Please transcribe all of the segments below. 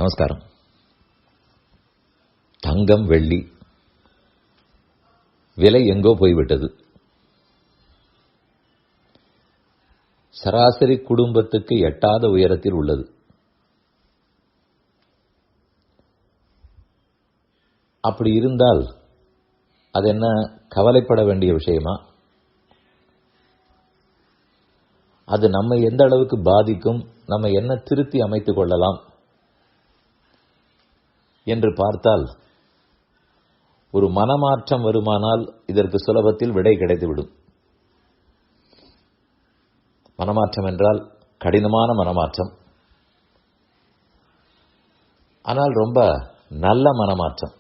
நமஸ்காரம். தங்கம் வெள்ளி விலை எங்கோ போய்விட்டது. சராசரி குடும்பத்துக்கு எட்டாத உயரத்தில் உள்ளது. அப்படி இருந்தால் அது என்ன கவலைப்பட வேண்டிய விஷயமா? அது நம்ம எந்த அளவுக்கு பாதிக்கும், நம்ம என்ன திருத்தி அமைத்துக் கொள்ளலாம் என்று பார்த்தால், ஒரு மனமாற்றம் வருமானால் இதற்கு சுலபத்தில் விடை கிடைத்துவிடும். மனமாற்றம் என்றால் கடினமான மனமாற்றம், ஆனால் ரொம்ப நல்ல மனமாற்றம்.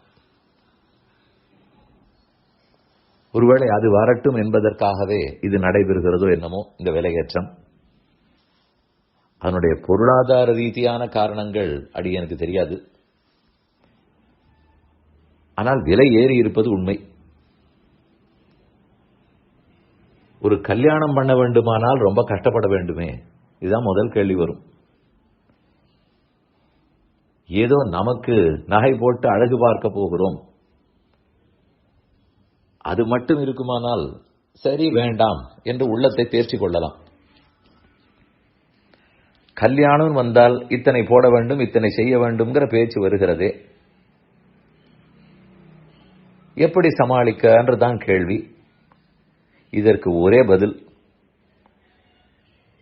ஒருவேளை அது வரட்டும் என்பதற்காகவே இது நடைபெறுகிறதோ என்னமோ இந்த விலையேற்றம். அதனுடைய பொருளாதார ரீதியான காரணங்கள் எனக்கு தெரியாது. ஆனால் விலை ஏறி இருப்பது உண்மை. ஒரு கல்யாணம் பண்ண வேண்டுமானால் ரொம்ப கஷ்டப்பட வேண்டுமே, இதுதான் முதல் கேள்வி வரும். ஏதோ நமக்கு நகை போட்டு அழகு பார்க்க போகிறோம், அது மட்டும் இருக்குமானால் சரி வேண்டாம் என்று உள்ளத்தை தேர்ச்சிக் கொள்ளலாம். கல்யாணம் வந்தால் இத்தனை போட வேண்டும், இத்தனை செய்ய வேண்டும்ங்கிற பேச்சு வருகிறதே, எப்படி சமாளிக்க என்றுதான் கேள்வி. இதற்கு ஒரே பதில்,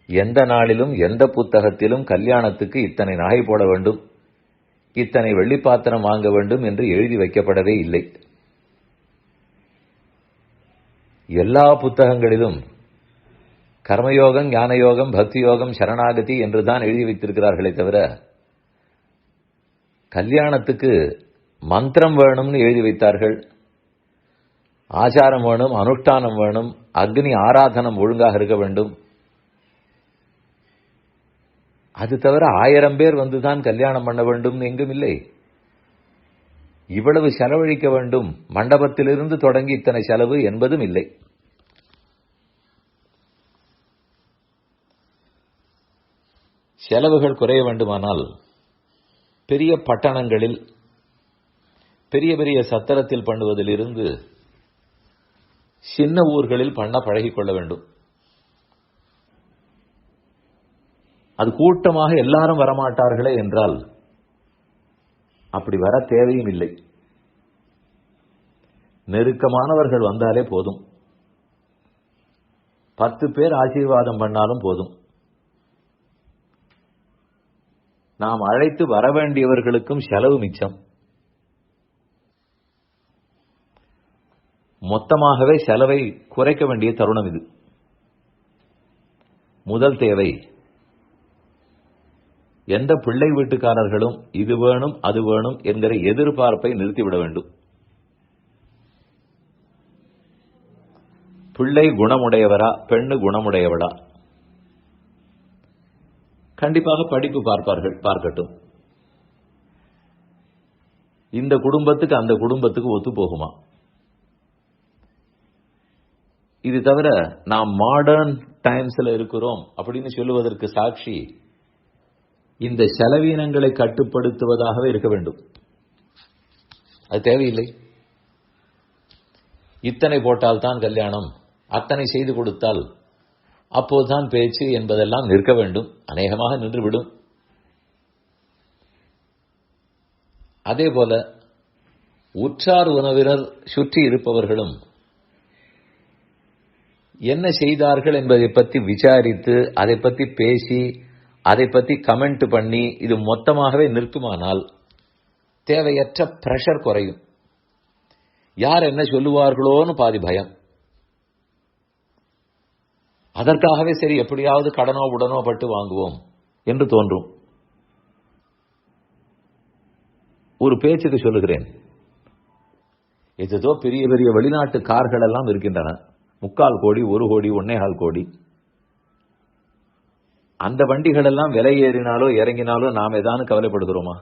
எந்த நாளிலும் எந்த புத்தகத்திலும் கல்யாணத்துக்கு இத்தனை நகை போட வேண்டும், இத்தனை வெள்ளிப்பாத்திரம் வாங்க வேண்டும் என்று எழுதி வைக்கப்படவே இல்லை. எல்லா புத்தகங்களிலும் கர்மயோகம், ஞானயோகம், பக்தி யோகம், சரணாகதி என்றுதான் எழுதி வைத்திருக்கிறார்களே தவிர, கல்யாணத்துக்கு மந்திரம் வேணும்னு எழுதி வைத்தார்கள், ஆச்சாரம் வேணும், அனுஷ்டானம் வேணும், அக்னி ஆராதனம் ஒழுங்காக இருக்க வேண்டும். அது தவிர 1000 பேர் வந்துதான் கல்யாணம் பண்ண வேண்டும் எங்கும் இல்லை. இவ்வளவு செலவழிக்க வேண்டும், மண்டபத்திலிருந்து தொடங்கி இத்தனை செலவு என்பதும் இல்லை. செலவுகள் குறைய வேண்டுமானால் பெரிய பட்டணங்களில் பெரிய பெரிய சத்திரத்தில் பண்ணுவதிலிருந்து சின்ன ஊர்களில் பண்ண பழகிக் கொள்ள வேண்டும். அது கூட்டமாக எல்லாரும் வரமாட்டார்களே என்றால் அப்படி வர தேவையும் இல்லை. நெருக்கமானவர்கள் வந்தாலே போதும், 10 பேர் ஆசீர்வாதம் பண்ணாலும் போதும். நாம் அழைத்து வர வேண்டியவர்களுக்கும் செலவு மிச்சம். மொத்தமாகவே செலவை குறைக்க வேண்டிய தருணம் இது. முதல் தேவை, எந்த பிள்ளை வீட்டுக்காரர்களும் இது வேணும் அது வேணும் என்கிற எதிர்பார்ப்பை நிறுத்திவிட வேண்டும். பிள்ளை குணமுடையவரா, பெண்ணு குணமுடையவளா? கண்டிப்பாக படிப்பு பார்ப்பார்கள், பார்க்கட்டும். இந்த குடும்பத்துக்கு அந்த குடும்பத்துக்கு ஒத்து போகுமா? இது தவிர நாம் மாடர்ன் டைம்ஸ்ல இருக்கிறோம் அப்படின்னு சொல்லுவதற்கு சாட்சி இந்த செலவீனங்களை கட்டுப்படுத்துவதாகவே இருக்க வேண்டும். அது தேவையில்லை. இத்தனை போட்டால் தான் கல்யாணம், அத்தனை செய்து கொடுத்தால் அப்போதுதான் பேச்சு என்பதெல்லாம் நிற்க வேண்டும். அநேகமாக நின்றுவிடும். அதே போல உற்றார் உறவினர் சுற்றி இருப்பவர்களும் என்ன செய்தார்கள் என்பதை பற்றி விசாரித்து, அதை பற்றி பேசி, அதை பற்றி கமெண்ட் பண்ணி இது மொத்தமாகவே நிற்குமானால் தேவையற்ற பிரஷர் குறையும். யார் என்ன சொல்லுவார்களோன்னு பாதி பயம். அதற்காகவே சரி எப்படியாவது கடனோ உடனோ பட்டு வாங்குவோம் என்று தோன்றும். ஒரு பேச்சுக்கு சொல்லுகிறேன், ஏதோ பெரிய பெரிய வெளிநாட்டு கார்கள் எல்லாம் இருக்கின்றன, 3/4 கோடி, 1 கோடி, 1.25 கோடி. அந்த வண்டிகள் எல்லாம் விலை ஏறினாலோ இறங்கினாலோ நாம் ஏதானு கவலைப்படுகிறோமா?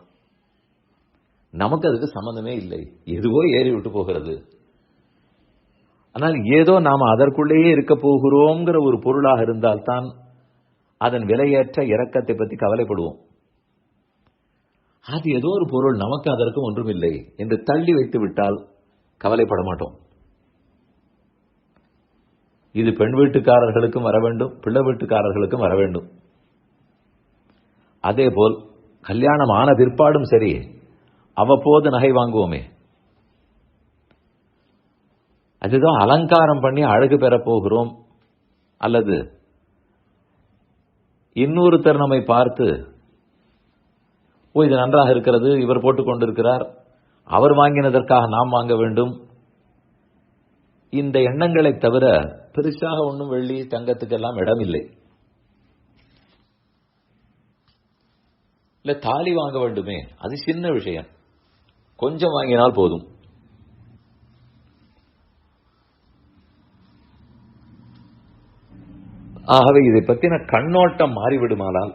நமக்கு அதுக்கு சம்பந்தமே இல்லை. எதுவோ ஏறி விட்டு போகிறது. ஆனால் ஏதோ நாம் அதற்குள்ளேயே இருக்க போகிறோங்கிற ஒரு பொருளாக இருந்தால்தான் அதன் விலையேற்ற இறக்கத்தை பற்றி கவலைப்படுவோம். அது ஏதோ ஒரு பொருள், நமக்கு அதற்கு ஒன்றுமில்லை என்று தள்ளி வைத்து விட்டால் கவலைப்பட மாட்டோம். இது பெண் வீட்டுக்காரர்களுக்கும் வர வேண்டும், பிள்ளை வீட்டுக்காரர்களுக்கும் வர வேண்டும். அதேபோல் கல்யாணம் ஆன பிற்பாடும் சரி, அவ்வப்போது நகை வாங்குவோமே, அதுதான் அலங்காரம் பண்ணி அழகு பெற போகிறோம். அல்லது இன்னொருத்தர் நம்மை பார்த்து, ஓ இது நன்றாக இருக்கிறது, இவர் போட்டுக் கொண்டிருக்கிறார், அவர் வாங்கினதற்காக நாம் வாங்க வேண்டும், இந்த எண்ணங்களை தவிர பெருசாக ஒன்றும் வெள்ளி தங்கத்துக்கெல்லாம் இடமில்லை. இல்ல தாலி வாங்க வேண்டுமே, அது சின்ன விஷயம், கொஞ்சம் வாங்கினால் போதும். ஆகவே இதை பற்றின கண்ணோட்டம் மாறிவிடுமானால்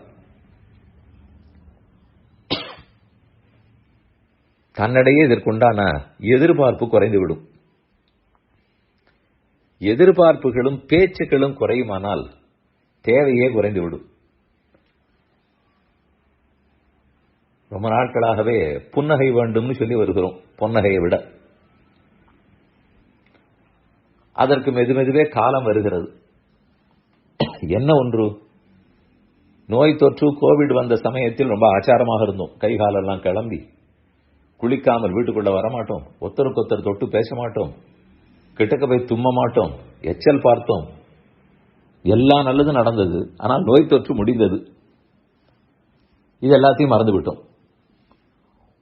தன்னிடையே இதற்குண்டான எதிர்பார்ப்பு குறைந்துவிடும். எதிர்பார்ப்புகளும் பேச்சுக்களும் குறையுமானால் தேவையே குறைந்துவிடும். ரொம்ப நாட்களாகவே புன்னகை வேண்டும்னு சொல்லி வருகிறோம், பொன்னகையை விட. அதற்கு மெதுமெதுவே காலம் வருகிறது. என்ன ஒன்று, நோய் தொற்று கோவிட் வந்த சமயத்தில் ரொம்ப ஆச்சாரமாக இருந்தோம். கை காலெல்லாம் கிளம்பி குளிக்காமல் வீட்டுக்குள்ள வரமாட்டோம், ஒருத்தருக்கு ஒருத்தர் தொட்டு பேச மாட்டோம், கிட்டக்க போய் தும்ம மாட்டோம், எச்சல் பார்த்தோம், எல்லாம் நல்லது நடந்தது. ஆனால் நோய் தொற்று முடிந்தது. இது எல்லாத்தையும் மறந்து விட்டோம்.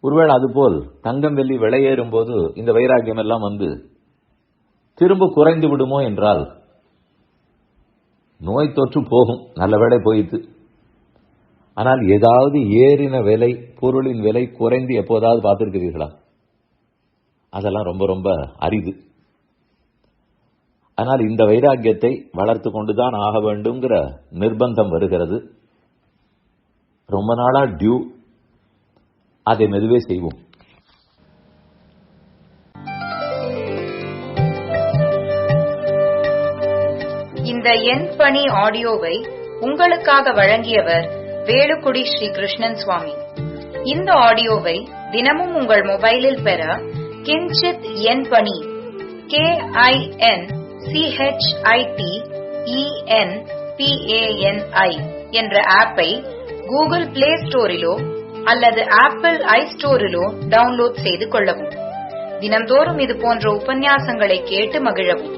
ஒருவேளை அதுபோல் தங்கம் வெள்ளி விலையேறும் போது இந்த வைராக்கியம் எல்லாம் வந்து திரும்ப குறைந்து விடுமோ என்றால், நோய் தொற்று போகும், நல்ல வேளை போயிட்டு. ஆனால் ஏதாவது ஏறின விலை, பொருளின் விலை குறைந்து எப்போதாவது பார்த்திருக்கிறீர்களா? அதெல்லாம் ரொம்ப ரொம்ப அரிது. ஆனால் இந்த வைராக்கியத்தை வளர்த்து கொண்டுதான் ஆக வேண்டும்ங்கிற நிர்பந்தம் வருகிறது. ரொம்ப நாளா டியூ, அதை மெதுவே செய்வோம். இந்த என் பணி ஆடியோவை உங்களுக்காக வழங்கியவர் வேலுக்குடி ஸ்ரீ கிருஷ்ணன் சுவாமி. இந்த ஆடியோவை தினமும் உங்கள் மொபைலில் பெற கிஞ்சித் என் பணி KINCHITENPANI என்ற ஆப்பை கூகுள் பிளே ஸ்டோரிலோ அல்லது ஆப்பிள் ஐஸ்டோரிலோ டவுன்லோட் செய்து கொள்ளவும். தினந்தோறும் இது போன்ற உபன்யாசங்களை கேட்டு மகிழவும்.